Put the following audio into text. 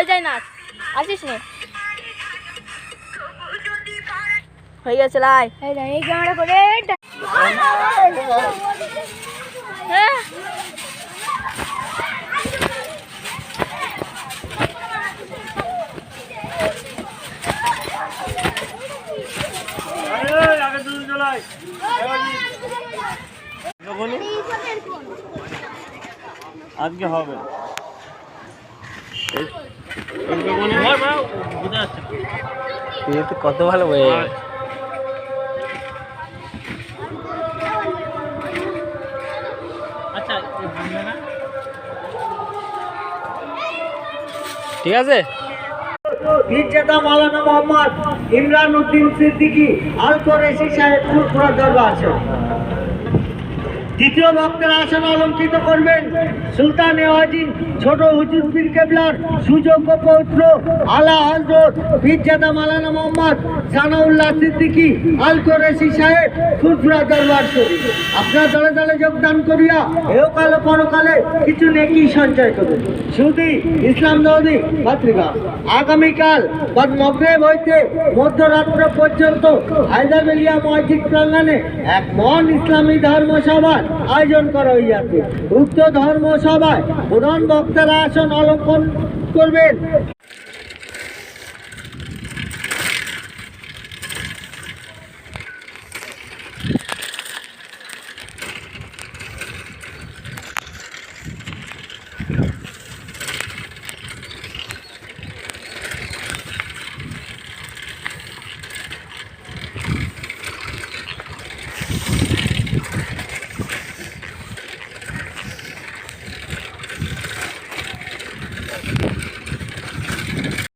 হয়ে যায় না, আসিস নে। হয়ে গেছে লাই এই ক্যামেরা করে হ্যাঁ আজকে হবে কত ভালো বই। আচ্ছা ঠিক আছে। পীরজাদা মাওলানা মোহাম্মদ ইমরান উদ্দিন সিদ্দিকী আল কোরেশি সাহেব ফুরফুরা দরবার আছে। দ্বিতীয় বক্তার আসন অলঙ্কৃত করবেন সুলতান ওয়াজিন ছোট হুজুর পীর কেবলার সুযোগ্য পৌত্র আলা হযরত পীরজাদা মাওলানা মোহাম্মদ সানাউল্লাহ সিদ্দিকী আল কোরেশি সাহেব ফুরফুরা দরবার শরীফ। আপনারা দলে দলে যোগদান করিয়া এহকাল ও পরকালে কিছু নেকি সঞ্চয় করবেন। সুধী ইসলাম নদী পত্রিকা আগামীকাল মাগরিব হইতে মধ্যরাত্র পর্যন্ত হায়দারবেলিয়া মসজিদ প্রাঙ্গণে এক মহান ইসলামী ধর্মসভার আয়োজন করা হইয়াছে। উক্ত ধর্মসভায় প্রধান বক্তারা আসন অলঙ্কন করবেন